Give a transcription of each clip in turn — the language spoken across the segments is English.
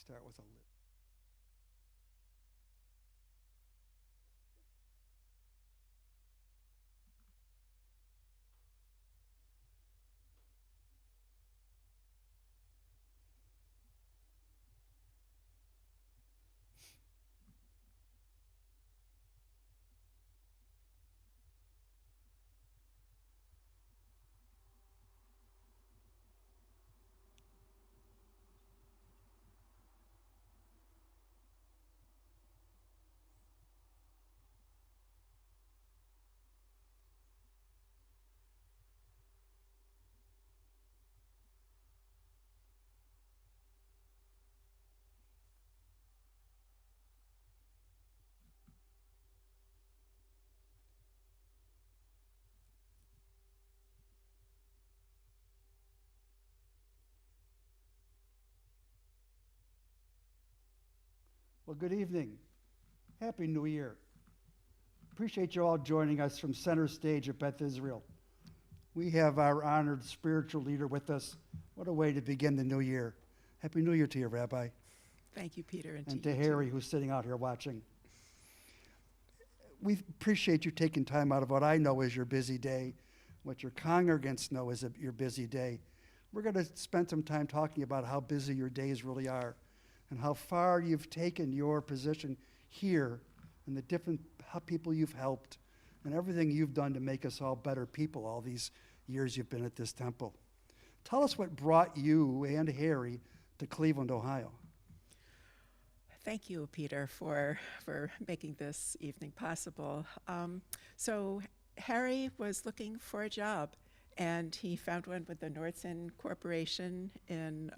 start with a list. Well, good evening. Happy New Year. Appreciate you all joining us from center stage at Beth Israel. We have our honored spiritual leader with us. What a way to begin the new year. Happy New Year to you, Rabbi. Thank you, Peter. And to Harry, who's sitting out here watching. We appreciate you taking time out of what I know is your busy day, what your congregants know is your busy day. We're going to spend some time talking about how busy your days really are and how far you've taken your position here and the different people you've helped and everything you've done to make us all better people all these years you've been at this temple. Tell us what brought you and Harry to Cleveland, Ohio. Thank you, Peter, for making this evening possible. So Harry was looking for a job, and he found one with the Nordson Corporation in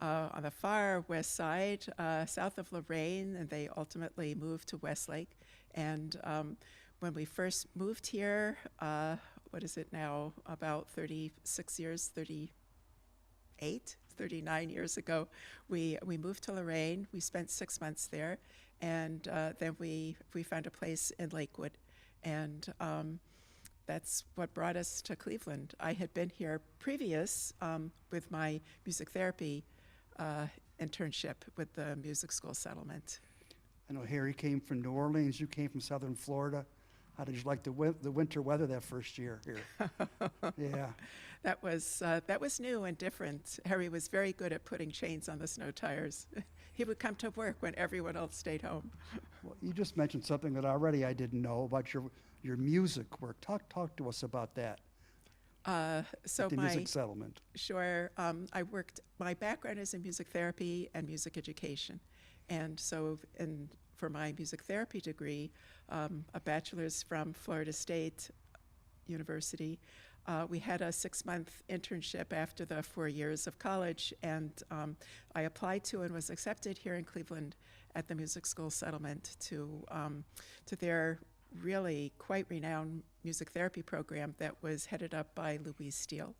on the far west side, south of Lorraine, and they ultimately moved to Westlake. And when we first moved here, what is it now, about 36 years, 38, 39 years ago, we moved to Lorraine. We spent 6 months there, and then we found a place in Lakewood. And that's what brought us to Cleveland. I had been here previous with my music therapy internship with the music school settlement. I know Harry came from New Orleans. You came from southern Florida. How did you like the winter weather that first year here? Yeah. That was new and different. Harry was very good at putting chains on the snow tires. He would come to work when everyone else stayed home. Well, you just mentioned something that already I didn't know about your music work. Talk to us about that. So the music settlement. Sure. My background is in music therapy and music education. And so for my music therapy degree, a bachelor's from Florida State University, we had a 6-month internship after the 4 years of college, and I applied to and was accepted here in Cleveland at the music school settlement to their really quite renowned music therapy program that was headed up by Louise Steele.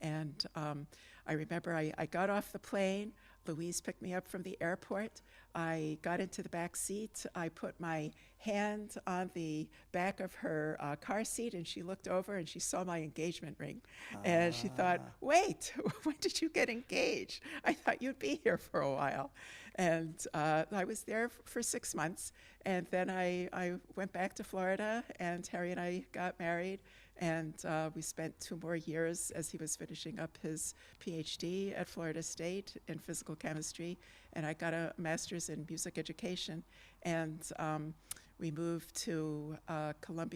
And I remember I got off the plane. Louise picked me up from the airport. I got into the back seat. I put my hand on the back of her car seat, and she looked over and she saw my engagement ring. And she thought, wait, when did you get engaged? I thought you'd be here for a while. And I was there for 6 months. And then I went back to Florida, and Harry and I got married. And we spent 2 more years as he was finishing up his PhD at Florida State in physical chemistry, and I got a master's in music education. And we moved to Durham,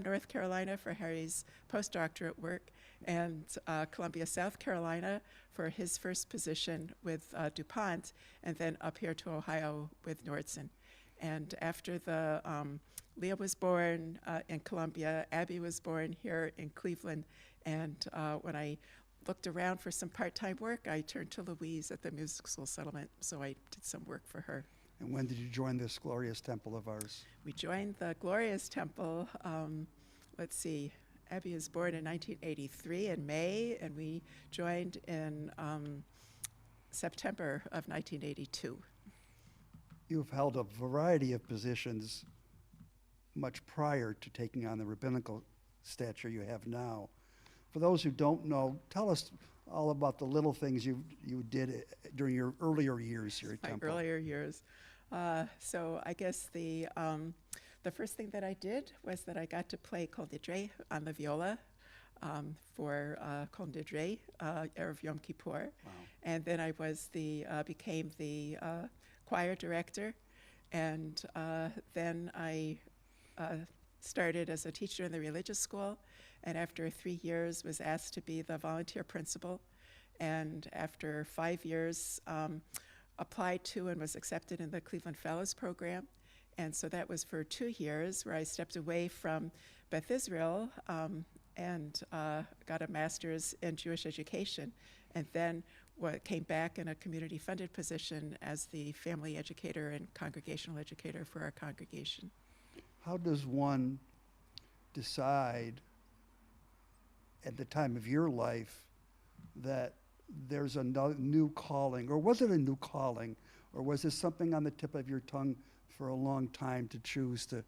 North Carolina for Harry's postdoctorate work, and Columbia, South Carolina for his first position with DuPont, and then up here to Ohio with Nordson. And after Leah was born in Columbia, Abby was born here in Cleveland, and when I looked around for some part-time work, I turned to Louise at the music school settlement, so I did some work for her. And when did you join this glorious temple of ours? We joined the glorious temple, let's see, Abby was born in 1983 in May, and we joined in September of 1982. You've held a variety of positions much prior to taking on the rabbinical stature you have now. For those who don't know, tell us all about the little things you did during your earlier years here at My Temple. earlier years. So I guess the first thing that I did was that I got to play Kol Nidre on the viola for Kol Nidre, Erev Yom Kippur. Wow. And then I was became the choir director. And then I started as a teacher in the religious school. And after 3 years was asked to be the volunteer principal. And after 5 years, applied to and was accepted in the Cleveland Fellows Program. And so that was for 2 years where I stepped away from Beth Israel and got a master's in Jewish education. And then came back in a community-funded position as the family educator and congregational educator for our congregation. How does one decide at the time of your life that there's a new calling, or was it a new calling, or was this something on the tip of your tongue for a long time to choose to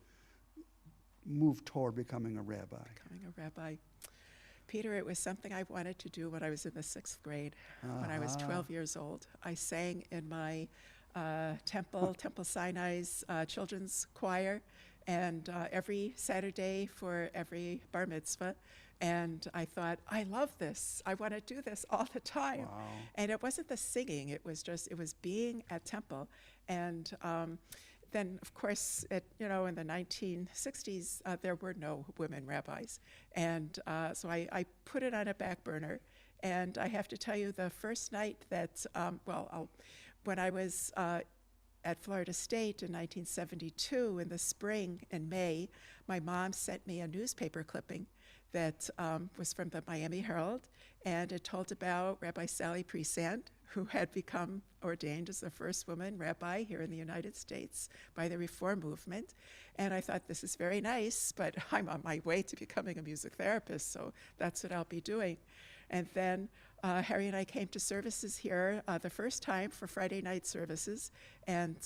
move toward becoming a rabbi? Becoming a rabbi. Peter, it was something I wanted to do when I was in the 6th grade, when I was 12 years old. I sang in my Temple Sinai's children's choir, and every Saturday for every bar mitzvah. And I thought, I love this. I want to do this all the time. Wow. And it wasn't the singing. It was being at Temple. And then, of course, in the 1960s, there were no women rabbis. And so I put it on a back burner. And I have to tell you, the first night that, when I was at Florida State in 1972, in the spring, in May, my mom sent me a newspaper clipping that was from the Miami Herald, and it told about Rabbi Sally Priesand, who had become ordained as the first woman rabbi here in the United States by the Reform movement. And I thought, this is very nice, but I'm on my way to becoming a music therapist, so that's what I'll be doing. And then Harry and I came to services here the first time for Friday night services, and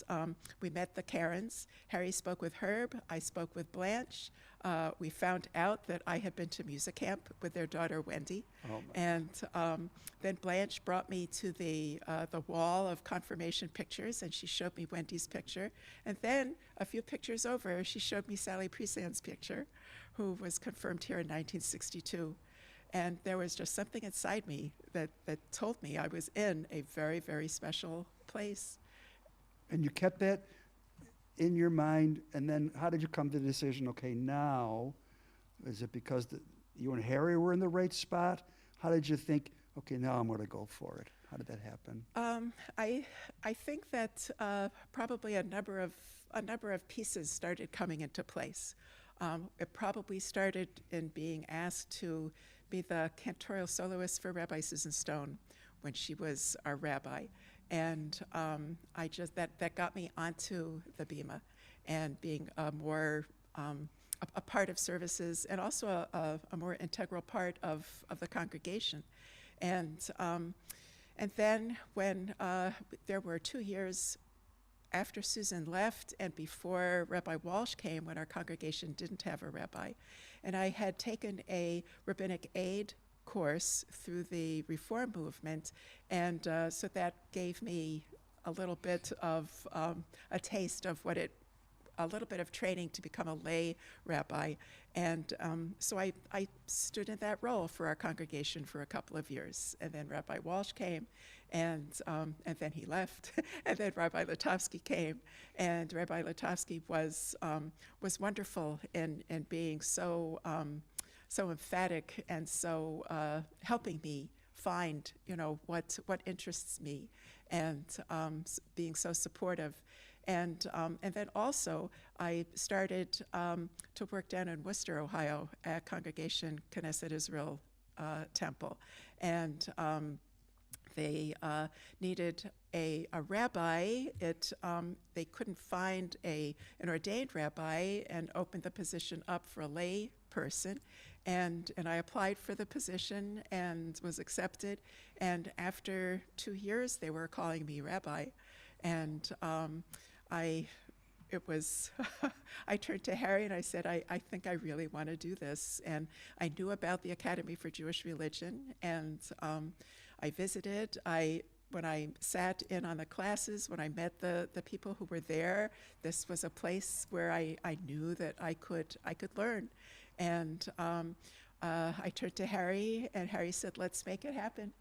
we met the Karens. Harry spoke with Herb, I spoke with Blanche. We found out that I had been to music camp with their daughter Wendy, and then Blanche brought me to the wall of confirmation pictures, and she showed me Wendy's picture. And then a few pictures over, she showed me Sally Priesand's picture, who was confirmed here in 1962. And there was just something inside me that told me I was in a very, very special place. And you kept that in your mind, and then how did you come to the decision, okay, now, is it because you and Harry were in the right spot? How did you think, okay, now I'm going to go for it? How did that happen? I think that probably a number of pieces started coming into place. It probably started in being asked to be the cantorial soloist for Rabbi Susan Stone when she was our rabbi. And that got me onto the bima and being a more a part of services, and also a more integral part of the congregation. And then when there were 2 years after Susan left and before Rabbi Walsh came, when our congregation didn't have a rabbi, and I had taken a rabbinic aid course through the Reform movement, and so that gave me a little bit of a taste of a little bit of training to become a lay rabbi. And so I stood in that role for our congregation for a couple of years. And then Rabbi Walsh came, and then he left. And then Rabbi Latovsky came, and Rabbi Latovsky was wonderful in being so emphatic and so helping me find, what interests me, and being so supportive. And then also, I started to work down in Worcester, Ohio, at Congregation Knesset Israel Temple. And they needed a rabbi. They couldn't find an ordained rabbi, and opened the position up for a lay person. And I applied for the position and was accepted. And after 2 years, they were calling me rabbi. And I turned to Harry and I said, I think I really want to do this. And I knew about the Academy for Jewish Religion, and I visited. When I sat in on the classes, when I met the people who were there, this was a place where I knew that I could learn. And I turned to Harry, and Harry said, "Let's make it happen."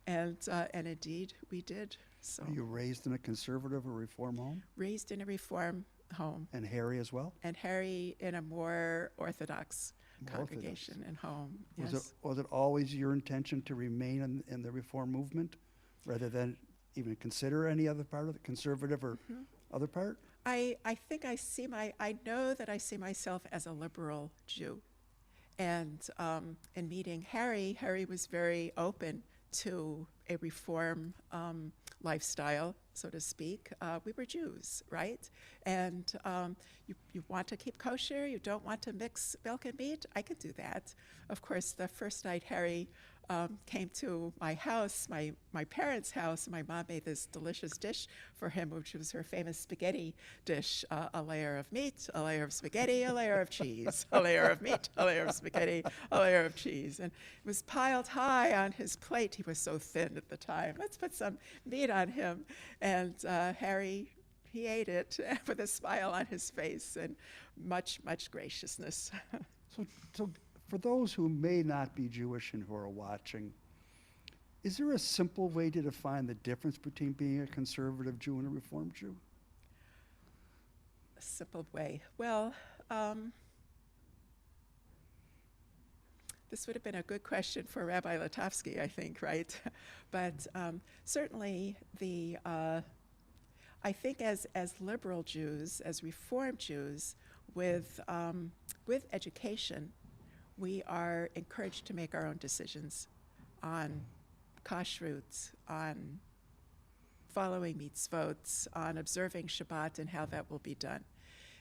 And indeed, we did. So, Were you raised in a conservative or reform home? raised in a reform home, And Harry as well? and Harry in a more orthodox More Orthodox. congregation and home. Was Yes. it always your intention to remain in the reform movement rather than even consider any other part of the conservative or other part? I think I know that I see myself as a liberal Jew. And in meeting Harry was very open to a reform lifestyle, so to speak. We were Jews, right? And you want to keep kosher, you don't want to mix milk and meat, I could do that. Of course, the first night Harry came to my house, my parents' house. My mom made this delicious dish for him, which was her famous spaghetti dish, a layer of meat, a layer of spaghetti, a layer of cheese, a layer of meat, a layer of spaghetti, a layer of cheese. And it was piled high on his plate. He was so thin at the time. Let's put some meat on him. And Harry, he ate it with a smile on his face and much, much graciousness. So for those who may not be Jewish and who are watching, is there a simple way to define the difference between being a conservative Jew and a Reformed Jew? A simple way. Well, this would have been a good question for Rabbi Latovsky, I think, right? But certainly I think as liberal Jews, as Reformed Jews, with education, we are encouraged to make our own decisions on kashrut, on following mitzvot, on observing Shabbat and how that will be done.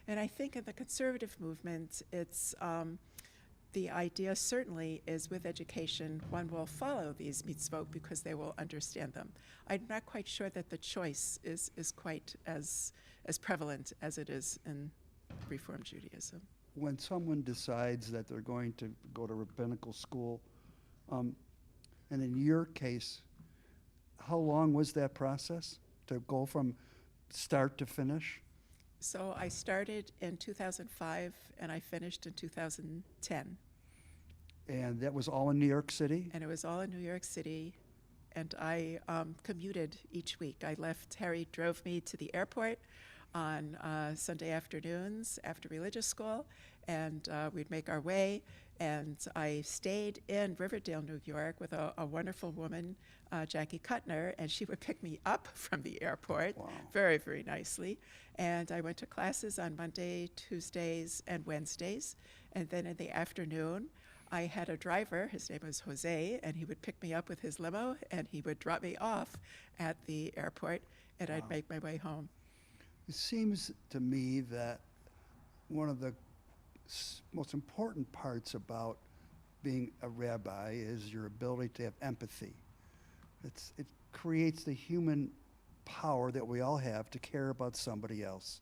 And I think in the conservative movement, it's the idea certainly is with education, one will follow these mitzvot because they will understand them. I'm not quite sure that the choice is quite as prevalent as it is in Reform Judaism. When someone decides that they're going to go to rabbinical school, and in your case, how long was that process to go from start to finish? So I started in 2005 and I finished in 2010. And that was all in New York City? And it was all in New York City. And I commuted each week. Harry drove me to the airport on Sunday afternoons after religious school, and we'd make our way. And I stayed in Riverdale, New York with a wonderful woman, Jackie Kuttner, and she would pick me up from the airport very, very nicely. And I went to classes on Monday, Tuesdays, and Wednesdays. And then in the afternoon, I had a driver, his name was Jose, and he would pick me up with his limo, and he would drop me off at the airport, and I'd make my way home. It seems to me that one of the most important parts about being a rabbi is your ability to have empathy. It creates the human power that we all have to care about somebody else.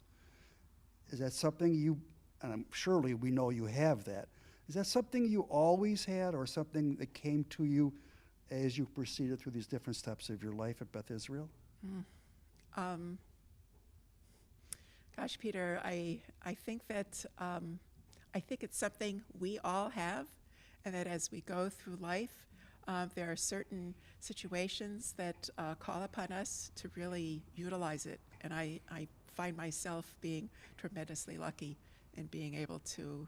Is that something and surely we know you have that, is that something you always had or something that came to you as you proceeded through these different steps of your life at Beth Israel? Gosh, Peter, I think that I think it's something we all have, and that as we go through life, there are certain situations that call upon us to really utilize it. And I find myself being tremendously lucky in being able to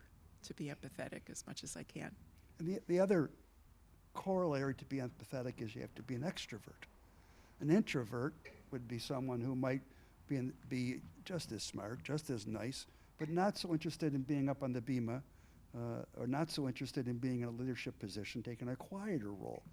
be empathetic as much as I can. And the other corollary to be empathetic is you have to be an extrovert. An introvert would be someone who might be just as smart, just as nice, but not so interested in being up on the bima, or not so interested in being in a leadership position, taking a quieter role.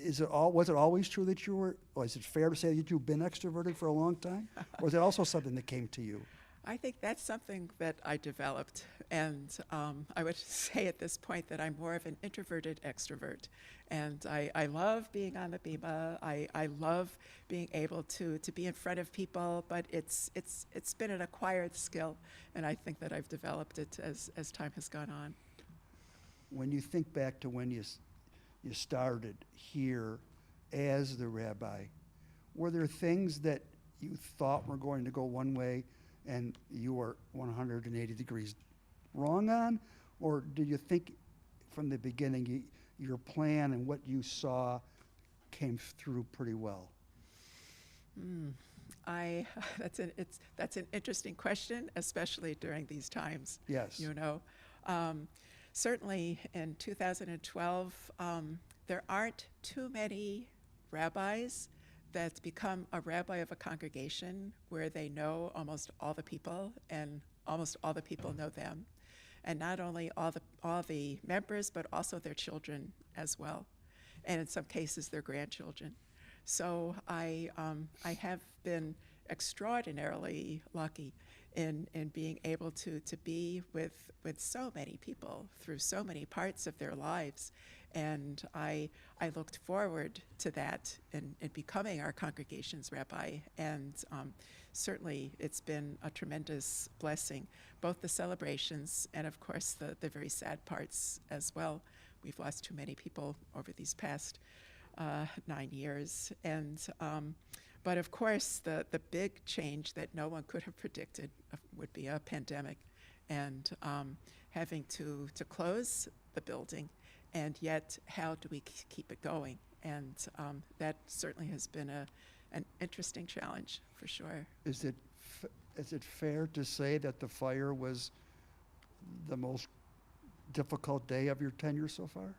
Was it always true that you were, or is it fair to say that you've been extroverted for a long time? Or was it also something that came to you? I think that's something that I developed, and I would say at this point that I'm more of an introverted extrovert, and I love being on the bima. I love being able to be in front of people, but it's been an acquired skill, and I think that I've developed it as time has gone on. When you think back to when you started here as the rabbi, were there things that you thought were going to go one way and you were 180 degrees wrong on? Or do you think from the beginning your plan and what you saw came through pretty well? That's an interesting question, especially during these times. Yes. You know, certainly in 2012, there aren't too many rabbis that become a rabbi of a congregation where they know almost all the people and almost all the people know them, and not only all the members but also their children as well, and in some cases their grandchildren. So I have been extraordinarily lucky in being able to be with so many people through so many parts of their lives. And I looked forward to that in becoming our congregation's rabbi. And certainly it's been a tremendous blessing, both the celebrations and, of course, the very sad parts as well. We've lost too many people over these past 9 years. And but of course, the big change that no one could have predicted would be a pandemic, and having to close the building, and yet how do we keep it going? And that certainly has been an interesting challenge for sure. Is it fair to say that the fire was the most difficult day of your tenure so far?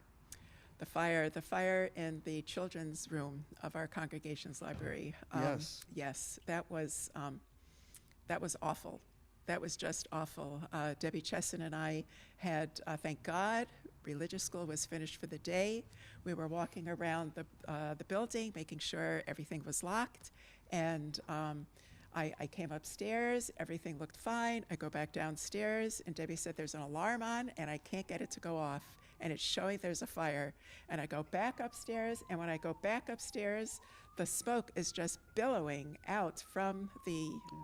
The fire in the children's room of our congregation's library. Yes. Yes, that was awful. That was just awful. Debbie Chesson and I had, thank God, religious school was finished for the day. We were walking around the building, making sure everything was locked, and I came upstairs. Everything looked fine. I go back downstairs, and Debbie said, "There's an alarm on, and I can't get it to go off. And it's showing there's a fire." And I go back upstairs, and when I go back upstairs, the smoke is just billowing out from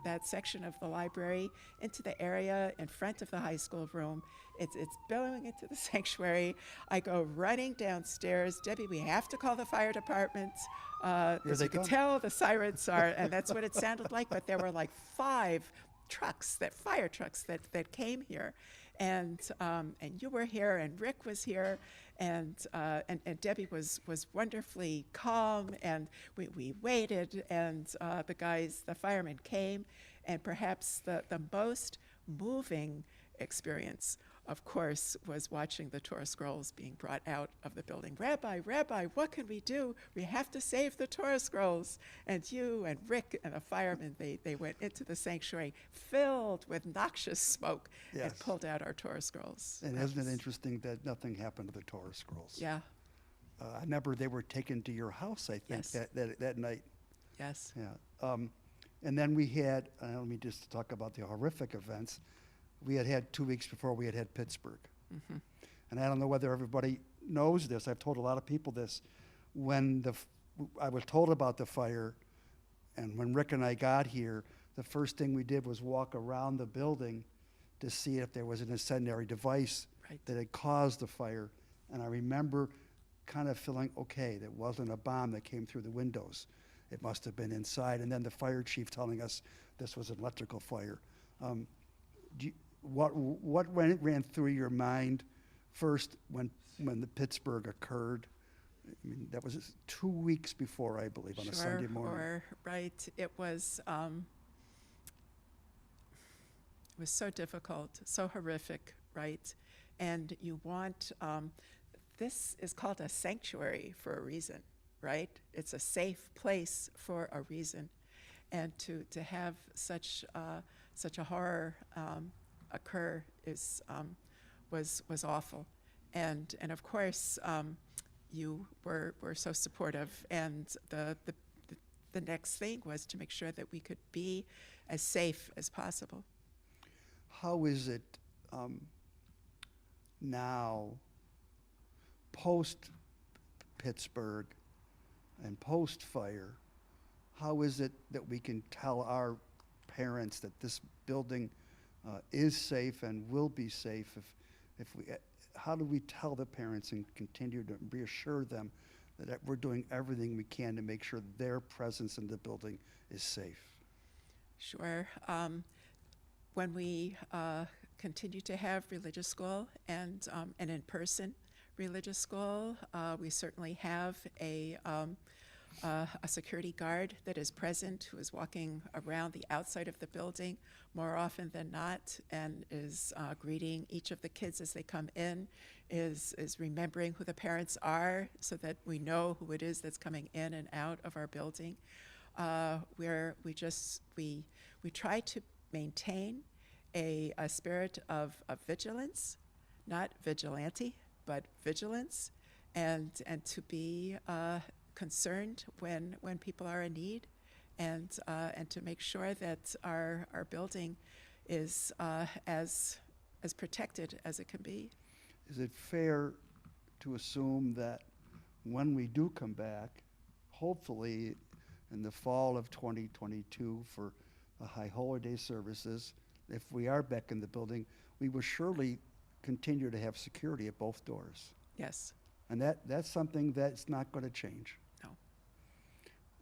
that section of the library into the area in front of the high school room. It's billowing into the sanctuary. I go running downstairs. "Debbie, we have to call the fire department." As you can tell, the sirens are, and that's what it sounded like, but there were like 5 fire trucks that came here. And you were here, and Rick was here, and Debbie was wonderfully calm, and we waited, and the firemen came, and perhaps the most moving experience, of course, was watching the Torah scrolls being brought out of the building. Rabbi, what can we do? We have to save the Torah scrolls." And you and Rick and the firemen, they went into the sanctuary filled with noxious smoke. Yes. And pulled out our Torah scrolls. And isn't it interesting that nothing happened to the Torah scrolls? Yeah. I remember they were taken to your house, I think, Yes. that night. Yes. Yeah. And then we had, let me just talk about the horrific events. We had 2 weeks before we had Pittsburgh. Mm-hmm. And I don't know whether everybody knows this. I've told a lot of people this. When I was told about the fire, and when Rick and I got here, the first thing we did was walk around the building to see if there was an incendiary device that had caused the fire. And I remember kind of feeling, okay, that wasn't a bomb that came through the windows. It must have been inside. And then the fire chief telling us this was an electrical fire. What ran through your mind first when the Pittsburgh occurred? I mean, that was 2 weeks before, I believe, on a Sunday morning. It was so difficult, so horrific, right? And you want, this is called a sanctuary for a reason, right? It's a safe place for a reason. And to have such a horror occur was awful. And of course, you were so supportive, and the next thing was to make sure that we could be as safe as possible. How is it now, post-Pittsburgh and post-fire, how is it that we can tell our parents that this building is safe and will be safe? How do we tell the parents and continue to reassure them that we're doing everything we can to make sure their presence in the building is safe. Sure. When we continue to have religious school and an in-person religious school, we certainly have a security guard that is present who is walking around the outside of the building more often than not and is greeting each of the kids as they come in, is remembering who the parents are so that we know who it is that's coming in and out of our building. Where we try to maintain a spirit of vigilance, not vigilante, but vigilance, and to be concerned when people are in need, and to make sure that our building is as protected as it can be. Is it fair to assume that when we do come back, hopefully in the fall of 2022 for the high holiday services, if we are back in the building, we will surely continue to have security at both doors? Yes. And that's something that's not going to change. No.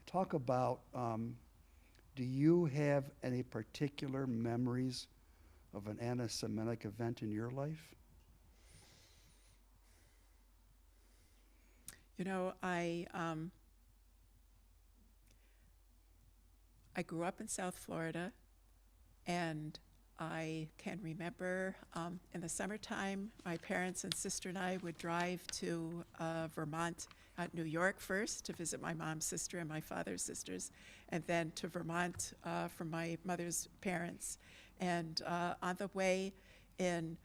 Talk about, do you have any particular memories of an anti-Semitic event in your life? You know, I grew up in South Florida, and I can remember in the summertime, my parents and sister and I would drive to Vermont, New York first to visit my mom's sister and my father's sisters, and then to Vermont for my mother's parents. And on the way in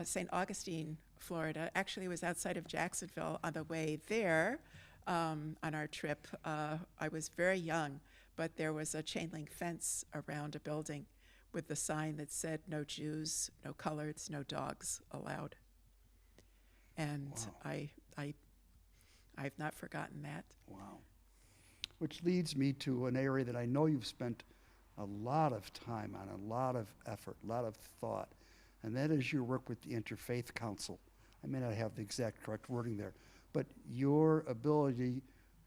St. Augustine, Florida, actually it was outside of Jacksonville, on the way there on our trip, I was very young, but there was a chain link fence around a building with the sign that said no Jews, no coloreds, no dogs allowed. And wow. I've not forgotten that. Wow. Which leads me to an area that I know you've spent a lot of time on, a lot of effort, a lot of thought, and that is your work with the Interfaith Council. I may not have the exact correct wording there, but your ability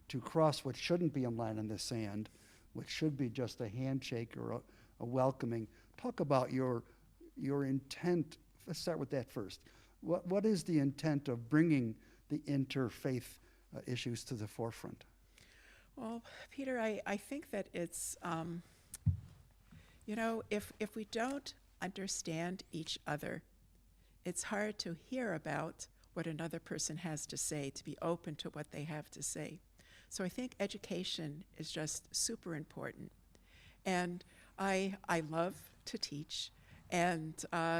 to cross what shouldn't be a line in the sand, which should be just a handshake or a welcoming. Talk about your intent. Let's start with that first. What is the intent of bringing the interfaith issues to the forefront? Well, Peter, I think that it's, if we don't understand each other, it's hard to hear about what another person has to say, to be open to what they have to say. So I think education is just super important. And I love to teach. And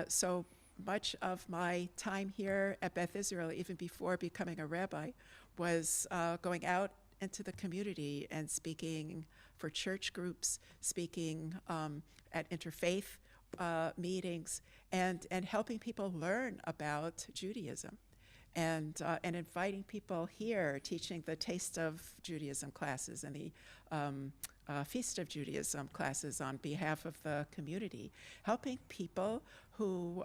so much of my time here at Beth Israel, even before becoming a rabbi, was going out into the community and speaking for church groups, speaking at interfaith meetings, and helping people learn about Judaism. And inviting people here, teaching the Taste of Judaism classes and the Feast of Judaism classes on behalf of the community, helping people who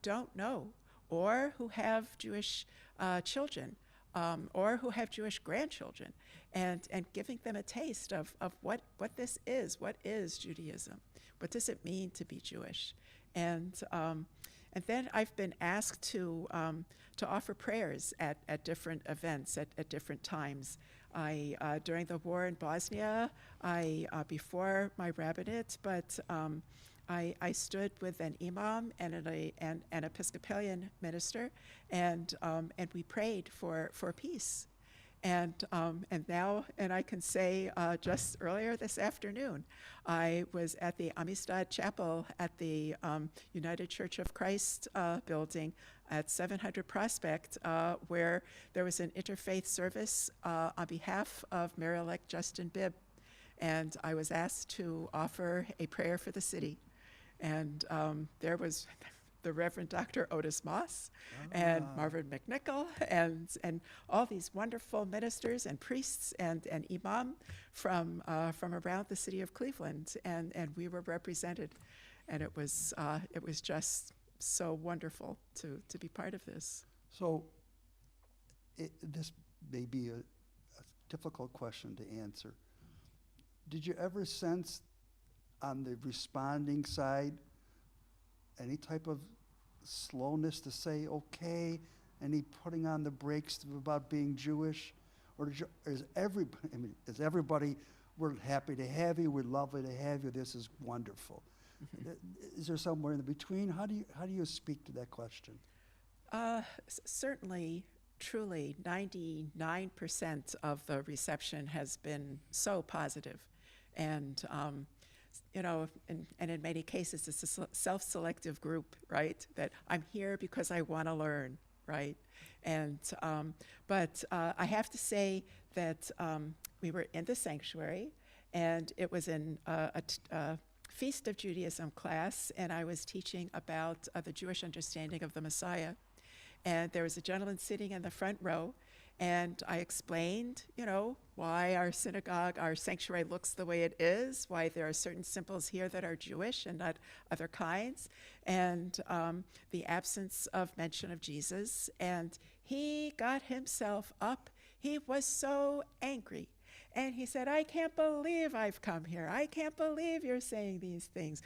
don't know, or who have Jewish children, or who have Jewish grandchildren, and giving them a taste of what this is. What is Judaism? What does it mean to be Jewish? And then I've been asked to offer prayers at different events at different times. During the war in Bosnia, before my rabbinate, but I stood with an imam and an Episcopalian minister, and we prayed for peace. And now I can say just earlier this afternoon, I was at the Amistad Chapel at the United Church of Christ building at 700 Prospect, where there was an interfaith service on behalf of Mayor-elect Justin Bibb. And I was asked to offer a prayer for the city. And there was the Reverend Dr. Otis Moss and Marvin McNichol and all these wonderful ministers and priests and imam from around the city of Cleveland, and we were represented, and it was just so wonderful to be part of this. So this may be difficult question to answer. Did you ever sense on the responding side any type of slowness to say, okay, any putting on the brakes about being Jewish? Or is everybody, we're happy to have you, we're lovely to have you, this is wonderful? Is there somewhere in the between? How do you speak to that question? Certainly, truly, 99% of the reception has been so positive. And, and in many cases, it's a self-selective group, right? That I'm here because I want to learn, right? And, but I have to say that we were in the sanctuary, and it was in a Feast of Judaism class, and I was teaching about the Jewish understanding of the Messiah. And there was a gentleman sitting in the front row, and I explained, why our synagogue, our sanctuary looks the way it is, why there are certain symbols here that are Jewish and not other kinds, and the absence of mention of Jesus. And he got himself up. He was so angry. And he said, I can't believe I've come here. I can't believe you're saying these things.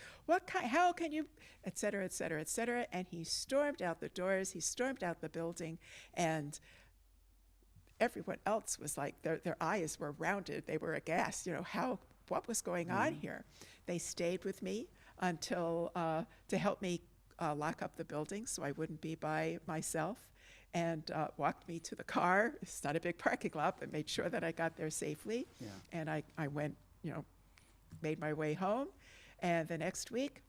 How can you, et cetera, et cetera, et cetera. And he stormed out the doors. He stormed out the building. And everyone else was like, their eyes were rounded. They were aghast. What was going on here? They stayed with me until, to help me lock up the building so I wouldn't be by myself. And walked me to the car. It's not a big parking lot, but made sure that I got there safely. Yeah. And I went, made my way home. And the next week,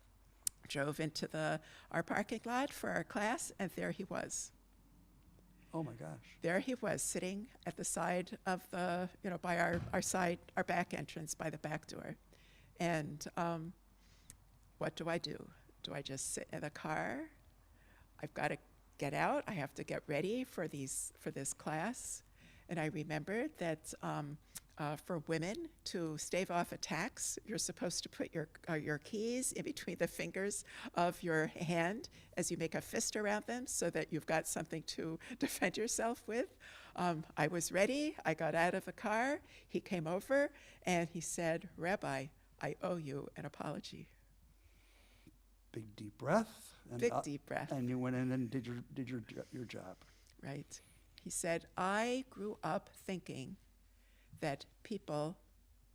drove into our parking lot for our class, and there he was. Oh my gosh. There he was, sitting at the side of the, by our back entrance, by the back door. And what do? Do I just sit in the car? I've got to get out. I have to get ready for this class. And I remembered that for women to stave off attacks, you're supposed to put your keys in between the fingers of your hand as you make a fist around them so that you've got something to defend yourself with. I was ready. I got out of the car. He came over and he said, Rabbi, I owe you an apology. Big deep breath. Deep breath. And you went in and did your job. Right. He said, I grew up thinking that people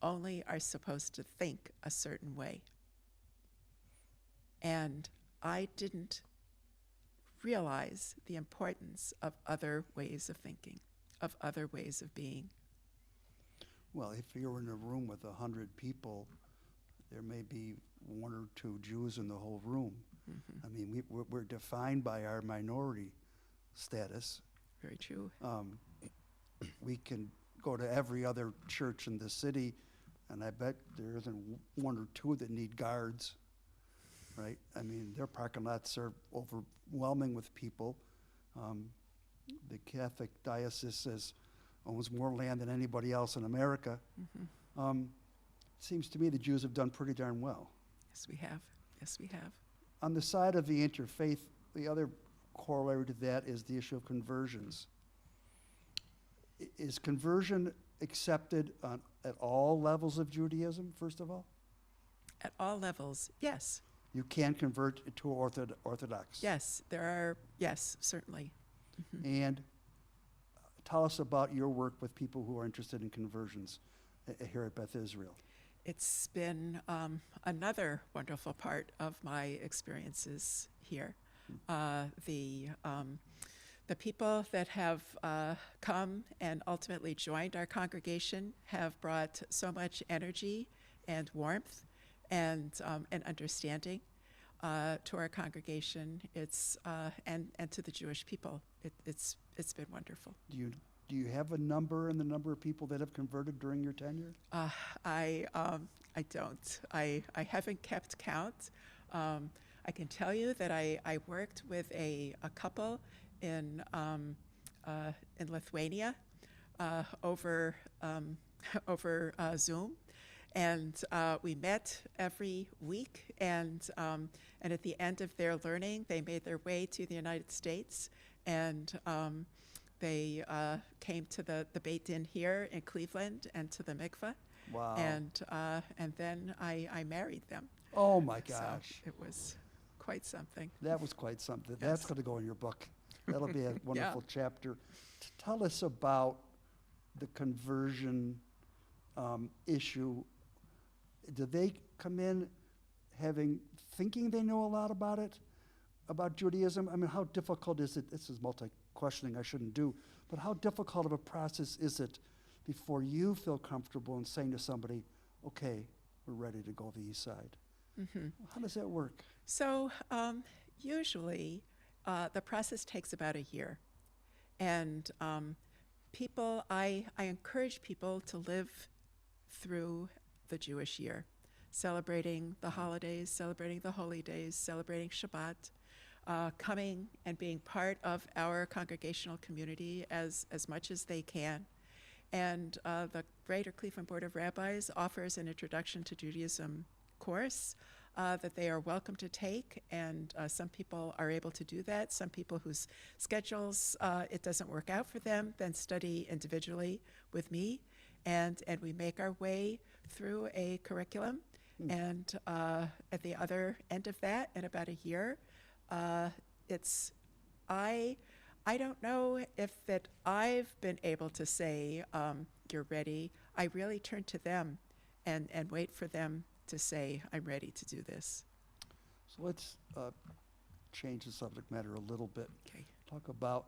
only are supposed to think a certain way. And I didn't realize the importance of other ways of thinking, of other ways of being. Well, if you're in a room with 100 people, there may be one or two Jews in the whole room. Mm-hmm. I mean, we're defined by our minority status. Very true. We can go to every other church in the city, and I bet there isn't one or two that need guards, right? I mean, their parking lots are overwhelming with people. The Catholic diocese owns more land than anybody else in America. Mm-hmm. Seems to me the Jews have done pretty darn well. Yes, we have. Yes, we have. On the side of the interfaith, the other corollary to that is the issue of conversions. Is conversion accepted at all levels of Judaism, first of all? At all levels, yes. You can convert to Orthodox? Yes, yes, certainly. Mm-hmm. And tell us about your work with people who are interested in conversions here at Beth Israel. It's been another wonderful part of my experiences here. The people that have come and ultimately joined our congregation have brought so much energy and warmth and understanding to our congregation. It's and to the Jewish people. It's been wonderful. Do you have a number in the number of people that have converted during your tenure? I don't. I haven't kept count. I can tell you that I worked with a couple in Lithuania over Zoom, and we met every week. And at the end of their learning, they made their way to the United States, and They came to the Beit Din here in Cleveland and to the mikveh, Wow. and then I married them. Oh my So gosh. it was quite something. That was quite something. That's Yes. going to go in your book. That'll be a wonderful chapter. Tell us about the conversion issue. Do they come in thinking they know a lot about it, about Judaism? I mean, how difficult is it? This is multi-questioning I shouldn't do, but how difficult of a process is it before you feel comfortable in saying to somebody, okay, we're ready to go to the east side? Mm-hmm. How does that work? So usually the process takes about a year. And I encourage people to live through the Jewish year, celebrating the holidays, celebrating the holy days, celebrating Shabbat, coming and being part of our congregational community as much as they can. And the Greater Cleveland Board of Rabbis offers an Introduction to Judaism course that they are welcome to take, and some people are able to do that. Some people whose schedules, it doesn't work out for them, then study individually with me, and we make our way through a curriculum. And at the other end of that, in about a year, I don't know if that I've been able to say, you're ready. I really turn to them and wait for them to say, I'm ready to do this. So let's change the subject matter a little bit. Okay. Talk about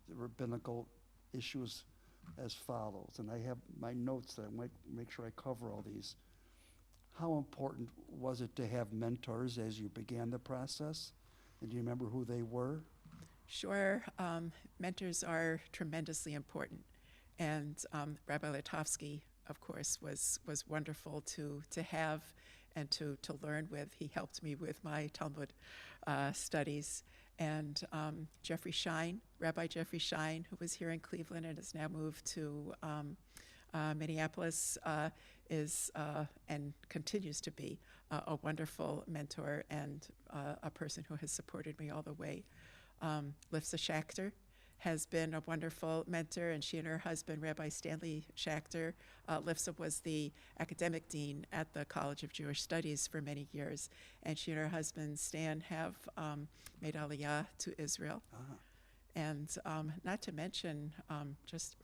the rabbinical issues as follows. And I have my notes that I might make sure I cover all these. How important was it to have mentors as you began the process? And do you remember who they were? Sure. Mentors are tremendously important. And Rabbi Lader, of course, was wonderful to have and to learn with. He helped me with my Talmud studies. And Jeffrey Shine, Rabbi Jeffrey Shine, who was here in Cleveland and has now moved to Minneapolis, is and continues to be a wonderful mentor and a person who has supported me all the way. Lifsa Schachter has been a wonderful mentor, and she and her husband, Rabbi Stanley Schachter, Lifsa was the academic dean at the College of Jewish Studies for many years, and she and her husband, Stan, have made Aliyah to Israel. Ah. And not to mention just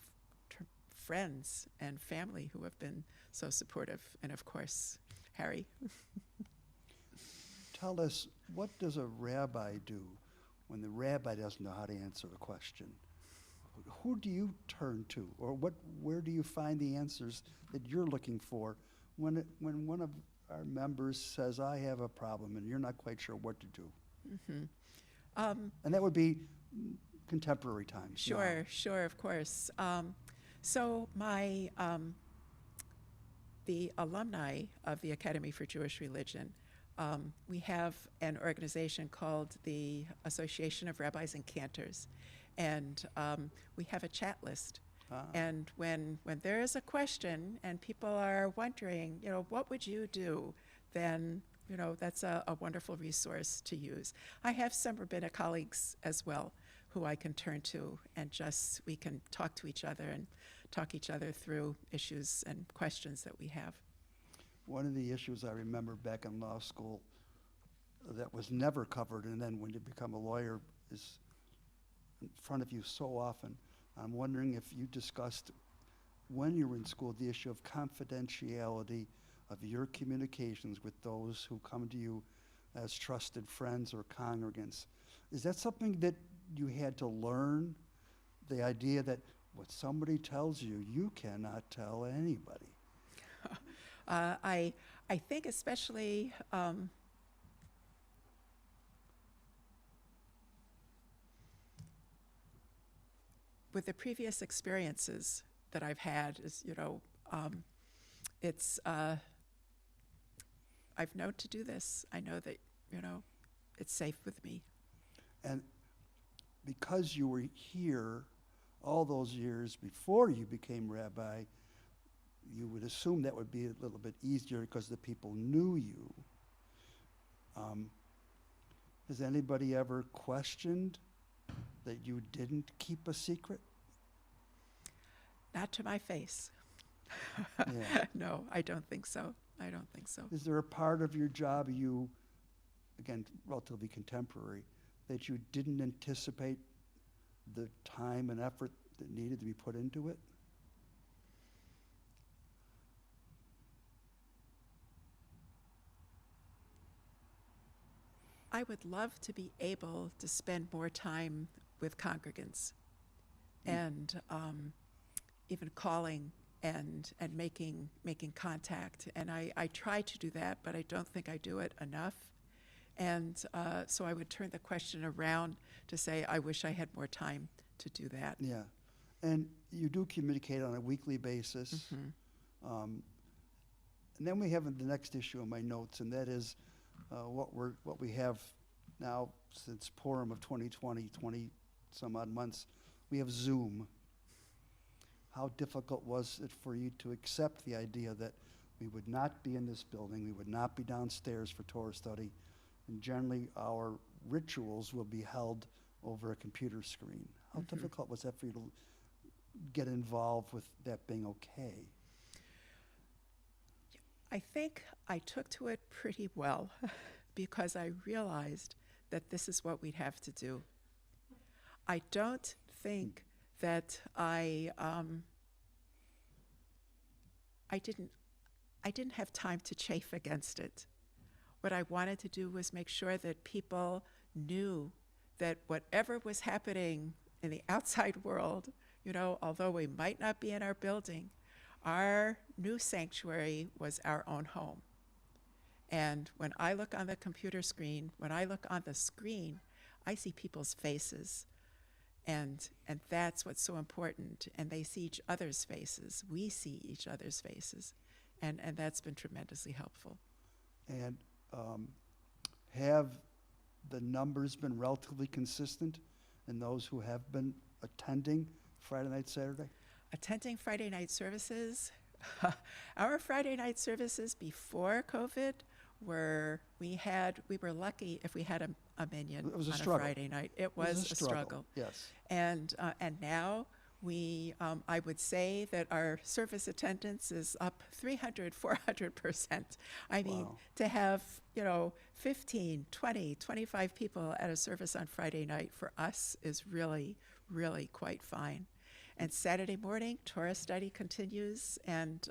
friends and family who have been so supportive, and of course, Harry. Tell us, what does a rabbi do when the rabbi doesn't know how to answer a question? Who do you turn to, or where do you find the answers that you're looking for when one of our members says, I have a problem, and you're not quite sure what to do? Mm-hmm. And that would be contemporary times. Sure, of course. So the alumni of the Academy for Jewish Religion, we have an organization called the Association of Rabbis and Cantors, and we have a chat list. And when there is a question and people are wondering, what would you do, then that's a wonderful resource to use. I have some rabbinic colleagues as well who I can turn to, and we can talk to each other and talk each other through issues and questions that we have. One of the issues I remember back in law school that was never covered, and then when you become a lawyer is in front of you so often. I'm wondering if you discussed, when you were in school, the issue of confidentiality of your communications with those who come to you as trusted friends or congregants. Is that something that you had to learn? The idea that what somebody tells you, you cannot tell anybody. I think especially with the previous experiences that I've had, it's I've known to do this. I know that it's safe with me. And because you were here all those years before you became rabbi, you would assume that would be a little bit easier because the people knew you. Has anybody ever questioned that you didn't keep a secret? Not to my face. Yeah. No, I don't think so. I don't think so. Is there a part of your job you, again, relatively contemporary, that you didn't anticipate the time and effort that needed to be put into it? I would love to be able to spend more time with congregants and even calling and making contact. And I try to do that, but I don't think I do it enough. And so I would turn the question around to say, I wish I had more time to do that. Yeah. And you do communicate on a weekly basis. And then we have the next issue in my notes, and that is what we have now since Purim of 2020, 20 some odd months. We have Zoom. How difficult was it for you to accept the idea that we would not be in this building, we would not be downstairs for Torah study, and generally our rituals will be held over a computer screen? How difficult was that for you to get involved with that being okay? I think I took to it pretty well because I realized that this is what we'd have to do. I don't think that I didn't have time to chafe against it. What I wanted to do was make sure that people knew that whatever was happening in the outside world, although we might not be in our building, our new sanctuary was our own home. And when I look on the computer screen, when I look on the screen, I see people's faces. And that's what's so important. And they see each other's faces. We see each other's faces. And that's been tremendously helpful. And have the numbers been relatively consistent in those who have been attending Friday night, Saturday? Attending Friday night services. Our Friday night services before COVID we were lucky if we had a minion It was a on struggle. a Friday night. It was a struggle. Yes. And now I would say that our service attendance is up 300, 400%. I mean, Wow. to have, 15, 20, 25 people at a service on Friday night for us is really, really quite fine. And Saturday morning, Torah study continues, and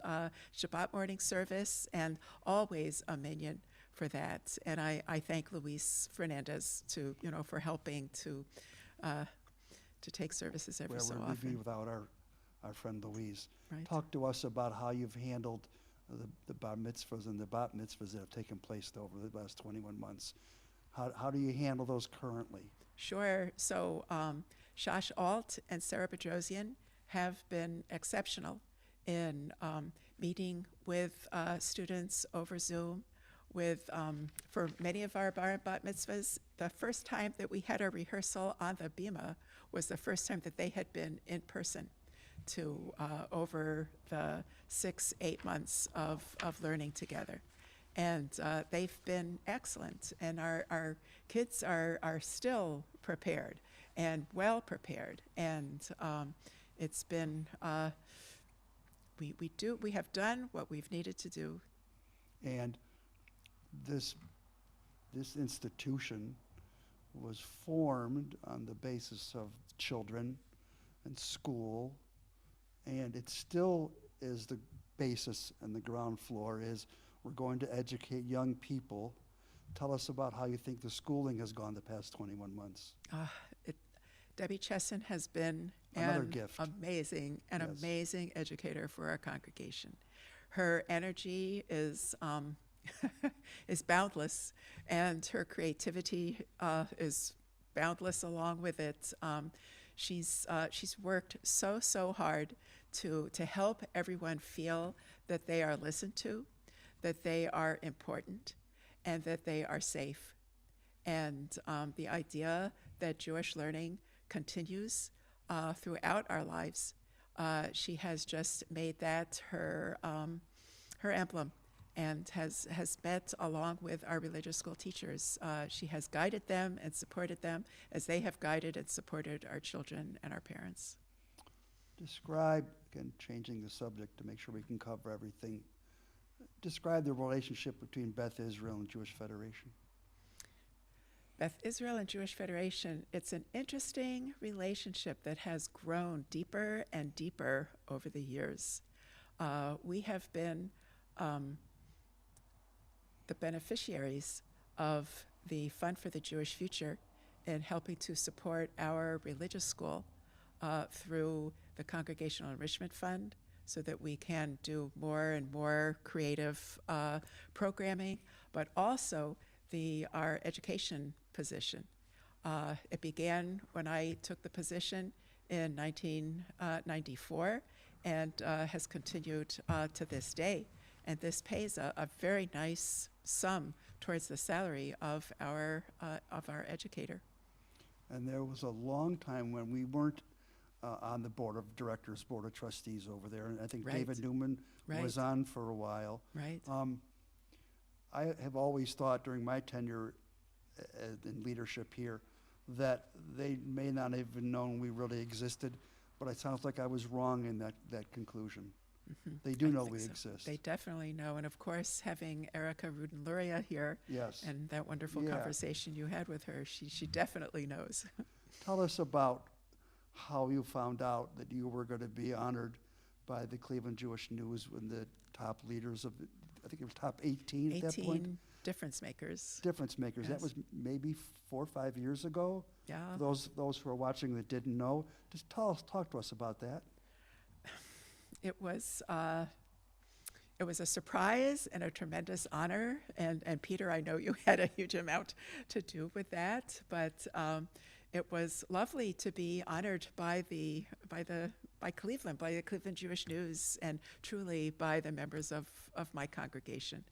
Shabbat morning service, and always a minyan for that. And I thank Luis Fernandez for helping to take services every so Where would we be often. without our friend Louise? Right. Talk to us about how you've handled the bar mitzvahs and the bat mitzvahs that have taken place over the last 21 months. How do you handle those currently? Sure. So Shash Alt and Sarah Bedrosian have been exceptional in meeting with students over Zoom. For many of our bar and bat mitzvahs, the first time that we had a rehearsal on the bima was the first time that they had been in person to over the 6-8 months of learning together. And they've been excellent. And our kids are still prepared and well prepared. And it's been, we have done what we've needed to do. And this institution was formed on the basis of children and school, and it still is the basis and the ground floor is we're going to educate young people. Tell us about how you think the schooling has gone the past 21 months. Debbie Chesson has been Another an gift. amazing Yes. educator for our congregation. Her energy is is boundless, and her creativity is boundless along with it. She's worked so hard to help everyone feel that they are listened to, that they are important, and that they are safe. And the idea that Jewish learning continues throughout our lives, she has just made that her emblem. and has met along with our religious school teachers. She has guided them and supported them as they have guided and supported our children and our parents. Describe, again, changing the subject to make sure we can cover everything. Describe the relationship between Beth Israel and Jewish Federation. Beth Israel and Jewish Federation, it's an interesting relationship that has grown deeper and deeper over the years. We have been the beneficiaries of the Fund for the Jewish Future in helping to support our religious school through the Congregational Enrichment Fund so that we can do more and more creative programming, but also our education position. It began when I took the position in 1994 and has continued to this day. And this pays a very nice sum towards the salary of our educator. And there was a long time when we weren't on the board of directors, board of trustees over there. And I think Right. David Newman was Right. on for a while. Right. I have always thought during my tenure in leadership here that they may not have even known we really existed, but it sounds like I was wrong in that conclusion. Mhm. They do I know think we so. exist. They definitely know. And of course, having Erica Ruden-Luria here Yes. and that wonderful Yeah. conversation you had with her, she definitely knows. Tell us about how you found out that you were going to be honored by the Cleveland Jewish News when the top leaders of, I think it was top 18 at that point. 18 difference makers. Difference makers. That Yes. was maybe 4 or 5 years ago. Yeah. For those who are watching that didn't know, just talk to us about that. It was a surprise and a tremendous honor. And Peter, I know you had a huge amount to do with that, but it was lovely to be honored by Cleveland, by the Cleveland Jewish News, and truly by the members of my congregation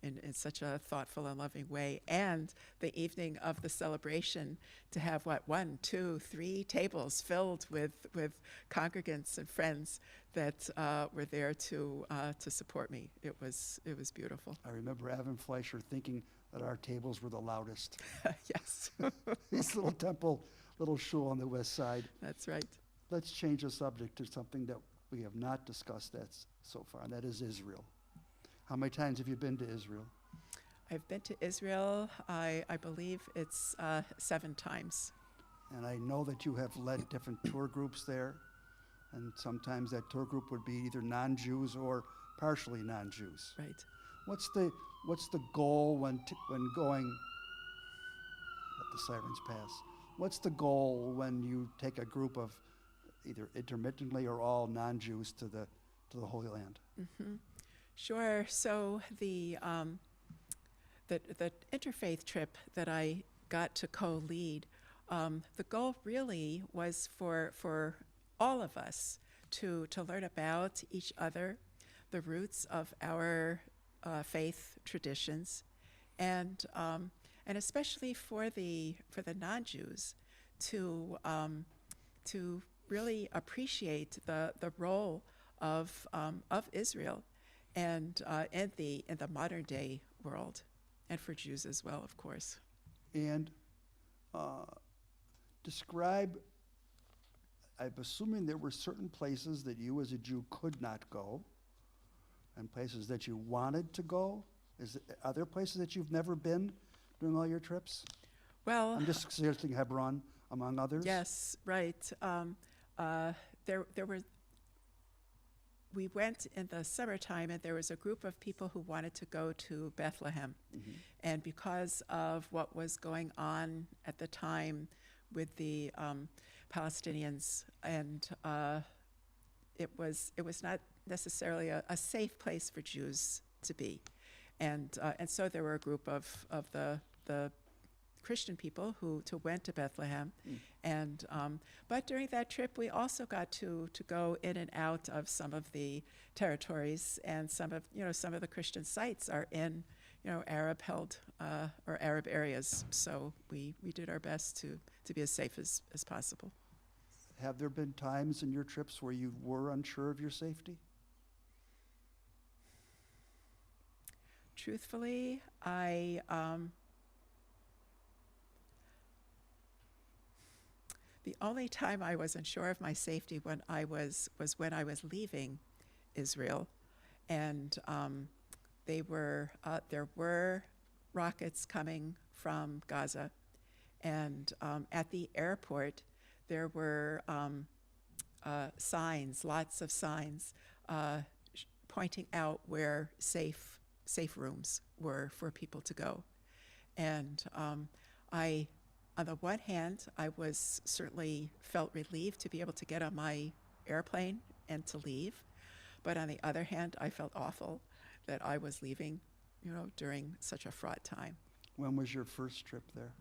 in such a thoughtful and loving way. And the evening of the celebration to have 1, 2, 3 tables filled with congregants and friends that were there to support me. It was beautiful. I remember Evan Fleischer thinking that our tables were the loudest. Yes, This little shul on the west side. that's right. Let's change the subject to something that we have not discussed so far, and that is Israel. How many times have you been to Israel? I've been to Israel, I believe it's 7 times. And I know that you have led different tour groups there, and sometimes that tour group would be either non-Jews or partially non-Jews. Right. What's the goal when going? Let the sirens pass. What's the goal when you take a group of either intermittently or all non-Jews to the Holy Land? Mm-hmm. Sure. So the interfaith trip that I got to co-lead, the goal really was for all of us to learn about each other, the roots of our faith traditions, and especially for the non-Jews to really appreciate the role of Israel and in the modern day world, and for Jews as well, of course. And describe, I'm assuming there were certain places that you as a Jew could not go and places that you wanted to go. Are there places that you've never been during all your trips? Well, I'm just suggesting Hebron, among others. yes, right. We went in the summertime, and there was a group of people who wanted to go to Bethlehem. Mm-hmm. And because of what was going on at the time with the Palestinians, and it was not necessarily a safe place for Jews to be. And so there were a group of the Christian people who went to Bethlehem, and but during that trip we also got to go in and out of some of the territories, and some of the Christian sites are in Arab held or Arab areas. So we did our best to be as safe as possible. Have there been times in your trips where you were unsure of your safety? Truthfully, the only time I wasn't sure of my safety was when I was leaving Israel, and there were rockets coming from Gaza, and at the airport there were signs, lots of signs, pointing out where safe rooms were for people to go, and on the one hand, I was certainly felt relieved to be able to get on my airplane and to leave. But on the other hand, I felt awful that I was leaving, during such a fraught time. When was your first trip there?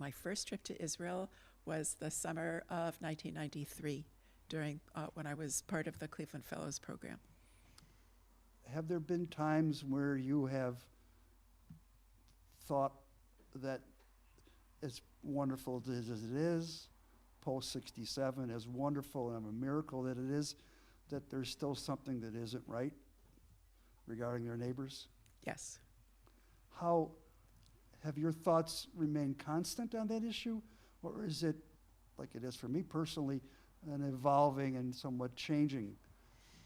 My first trip to Israel was the summer of 1993, during when I was part of the Cleveland Fellows program. Have there been times where you have thought that as wonderful as it is, post-67, as wonderful and a miracle that it is, that there's still something that isn't right regarding their neighbors? Yes. How have your thoughts remained constant on that issue, or is it, like it is for me personally, an evolving and somewhat changing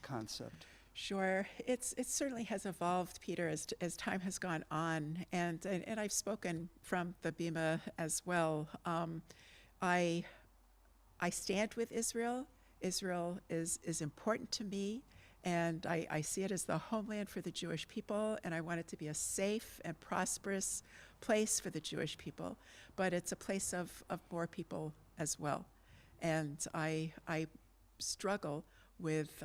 concept? Sure, it certainly has evolved, Peter, as time has gone on, and I've spoken from the Bima as well. I stand with Israel. Israel is important to me, and I see it as the homeland for the Jewish people, and I want it to be a safe and prosperous place for the Jewish people. But it's a place of more people as well, and I struggle with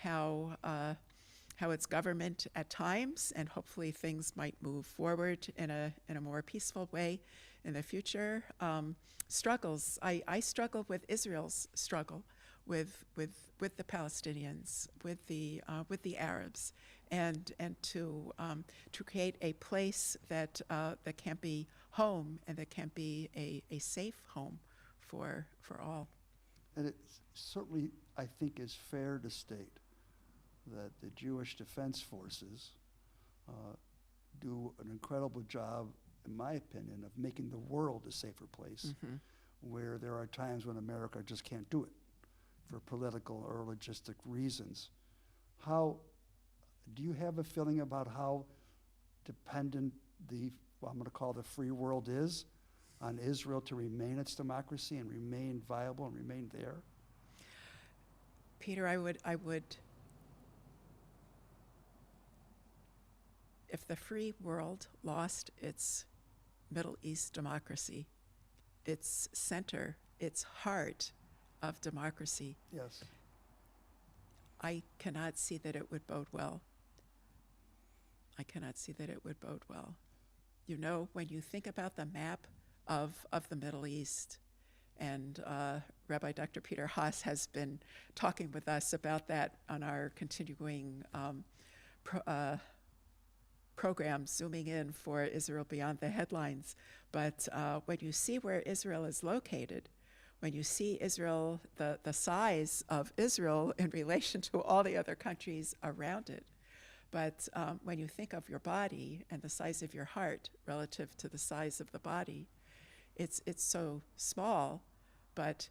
how its government at times, and hopefully things might move forward in a more peaceful way in the future, struggles. I struggle with Israel's struggle with the Palestinians, with the Arabs, and to create a place that can be home and that can be a safe home for all. And it certainly, I think, is fair to state that the Jewish Defense Forces do an incredible job, in my opinion, of making the world a safer place, where there are times when America just can't do it for political or logistic reasons. How do you have a feeling about how dependent I'm going to call the free world is on Israel to remain its democracy and remain viable and remain there? Peter, I would, if the free world lost its Middle East democracy, its center, its heart of democracy, Yes. I cannot see that it would bode well. I cannot see that it would bode well. When you think about the map of the Middle East, and Rabbi Dr. Peter Haas has been talking with us about that on our continuing program, Zooming In for Israel Beyond the Headlines. But when you see where Israel is located, when you see Israel, the size of Israel in relation to all the other countries around it, but when you think of your body and the size of your heart relative to the size of the body, it's so small, but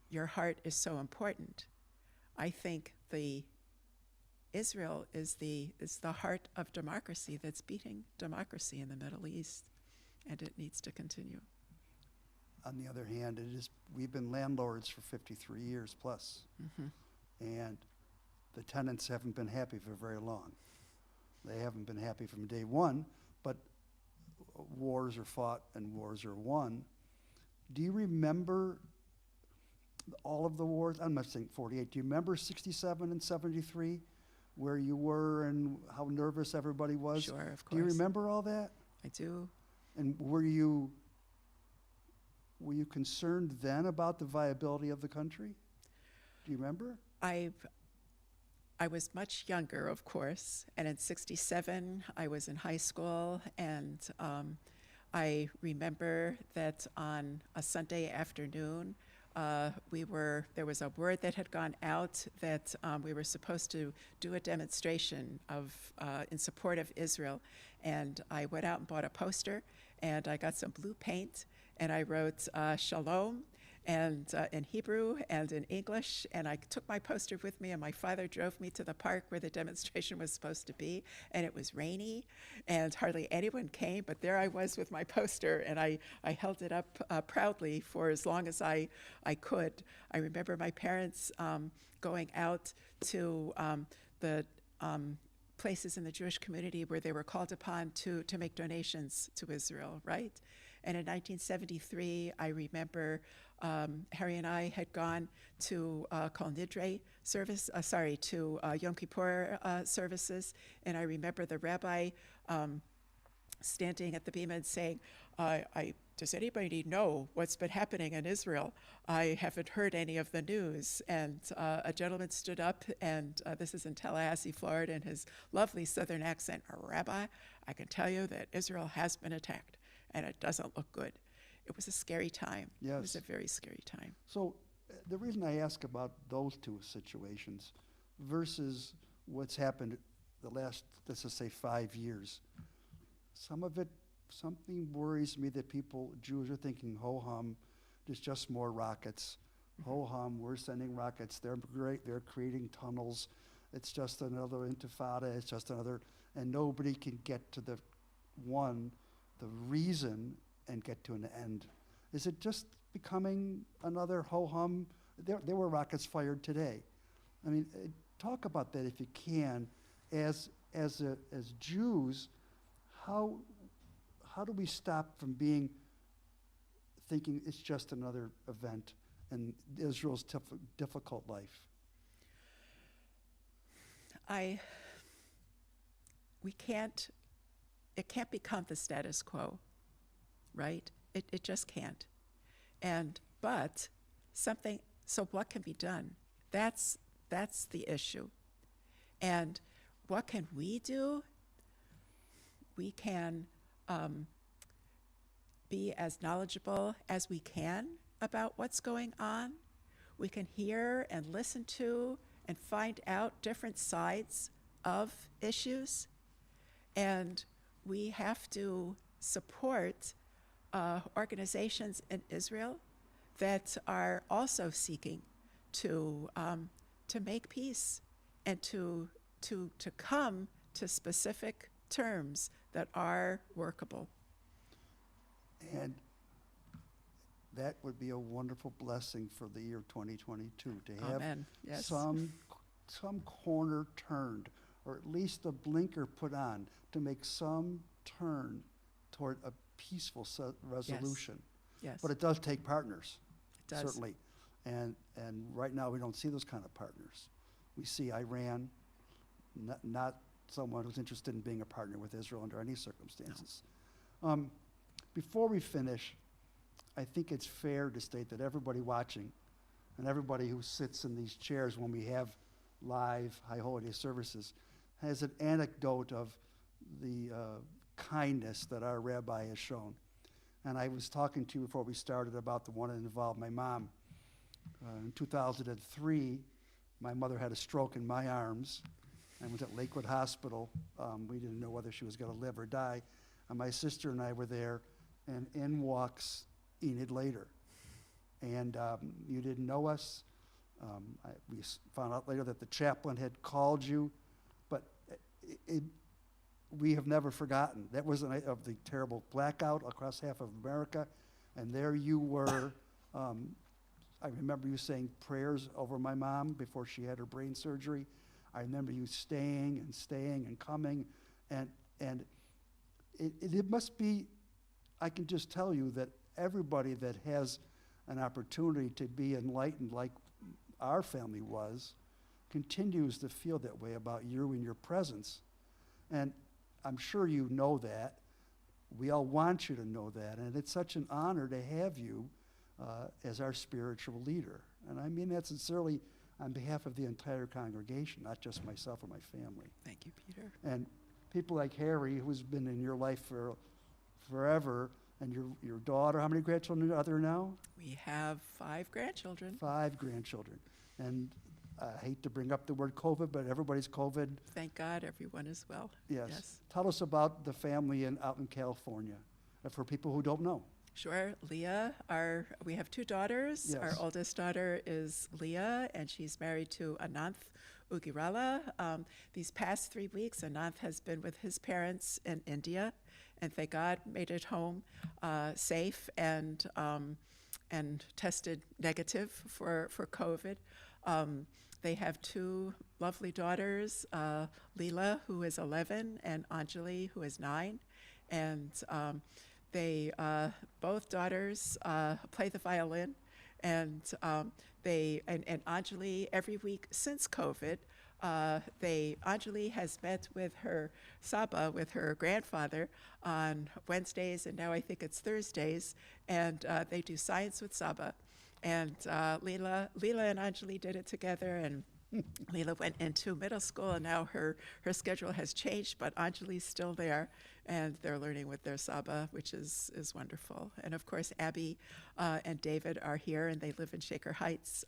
your heart is so important. I think Israel is the heart of democracy that's beating democracy in the Middle East, and it needs to continue. On the other hand, we've been landlords for 53 years plus, and the tenants haven't been happy for very long. They haven't been happy from day one, but wars are fought and wars are won. Do you remember all of the wars? I'm not saying 48. Do you remember 67 and 73, where you were and how nervous everybody was? Sure, of course. Do you remember all that? I do. And were you concerned then about the viability of the country? Do you remember? I was much younger, of course, and in 67, I was in high school, and I remember that on a Sunday afternoon, there was a word that had gone out that we were supposed to do a demonstration in support of Israel. And I went out and bought a poster, and I got some blue paint, and I wrote Shalom, and in Hebrew and in English, and I took my poster with me, and my father drove me to the park where the demonstration was supposed to be, and it was rainy, and hardly anyone came, but there I was with my poster, and I held it up proudly for as long as I could. I remember my parents going out to the places in the Jewish community where they were called upon to make donations to Israel, right? And in 1973, I remember Harry and I had gone to Kol Nidre service, to Yom Kippur services, and I remember the rabbi standing at the bima and saying, does anybody know what's been happening in Israel? I haven't heard any of the news. And a gentleman stood up, and this is in Tallahassee, Florida, in his lovely southern accent, Rabbi, I can tell you that Israel has been attacked, and it doesn't look good. It was a scary time. Yes. It was a very scary time. So the reason I ask about those two situations versus what's happened the last, let's just say, 5 years, something worries me that Jews are thinking, ho-hum, there's just more rockets. Ho-hum, we're sending rockets. They're great. They're creating tunnels. It's just another intifada. It's just another, and nobody can get to the reason and get to an end. Is it just becoming another ho-hum? There were rockets fired today. I mean, talk about that if you can. As Jews, how do we stop from thinking it's just another event in Israel's difficult life? It can't become the status quo, right? It just can't. So what can be done? That's the issue. And what can we do? We can be as knowledgeable as we can about what's going on. We can hear and listen to and find out different sides of issues. And we have to support organizations in Israel that are also seeking to make peace and to come to specific terms that are workable. And that would be a wonderful blessing for the year 2022 to have Amen. Yes. some corner turned, or at least a blinker put on to make some turn toward a peaceful resolution. Yes. But it does take partners. It does. Certainly. And right now we don't see those kind of partners. We see Iran, not someone who's interested in being a partner with Israel under any circumstances. No. Before we finish, I think it's fair to state that everybody watching and everybody who sits in these chairs when we have live High Holiday services has an anecdote of the kindness that our rabbi has shown. And I was talking to you before we started about the one that involved my mom. In 2003, my mother had a stroke in my arms. I was at Lakewood Hospital. We didn't know whether she was going to live or die. And my sister and I were there, and in walks Enid Lader. And you didn't know us. We found out later that the chaplain had called you, but we have never forgotten. That was the night of the terrible blackout across half of America, and there you were. I remember you saying prayers over my mom before she had her brain surgery. I remember you staying and coming, and it must be, I can just tell you that everybody that has an opportunity to be enlightened like our family was continues to feel that way about you and your presence. And I'm sure you know that. We all want you to know that, and it's such an honor to have you as our spiritual leader. And I mean that sincerely on behalf of the entire congregation, not just myself or my family. Thank you, Peter. And people like Harry, who's been in your life for forever, And your daughter, how many grandchildren are there now? We have 5 grandchildren. 5 grandchildren. And I hate to bring up the word COVID, but everybody's COVID. Thank God everyone is well. Yes. Tell us about the family out in California, for people who don't know. Sure. Leah, we have 2 daughters. Yes. Our oldest daughter is Leah, and she's married to Ananth Ugirala. These past 3 weeks, Ananth has been with his parents in India, and thank God made it home safe and tested negative for COVID. They have 2 lovely daughters, Leela, who is 11, and Anjali, who is 9. And they both daughters play the violin, and and Anjali every week since COVID, Anjali has met with her Saba, with her grandfather, on Wednesdays, and now I think it's Thursdays, and they do science with Saba. And Leela and Anjali did it together, and Leela went into middle school, and now her schedule has changed, but Anjali's still there, and they're learning with their Saba, which is wonderful. And of course, Abby and David are here, and they live in Shaker Heights,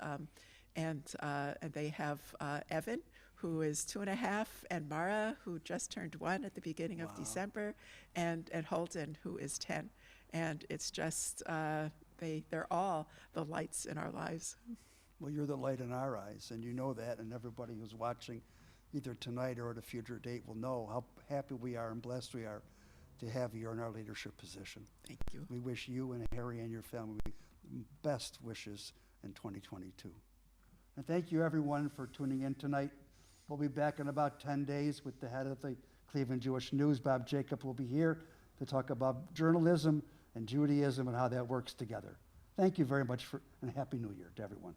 and they have Evan, who is 2.5, and Mara, who just turned 1 at the beginning of December, and Holden, who is 10. And it's just they're all the lights in our lives. Well, you're the light in our eyes, and you know that, and everybody who's watching either tonight or at a future date will know how happy we are and blessed we are to have you in our leadership position. Thank you. We wish you and Harry and your family best wishes in 2022. And thank you, everyone, for tuning in tonight. We'll be back in about 10 days with the head of the Cleveland Jewish News. Bob Jacob will be here to talk about journalism and Judaism and how that works together. Thank you very much, and Happy New Year to everyone.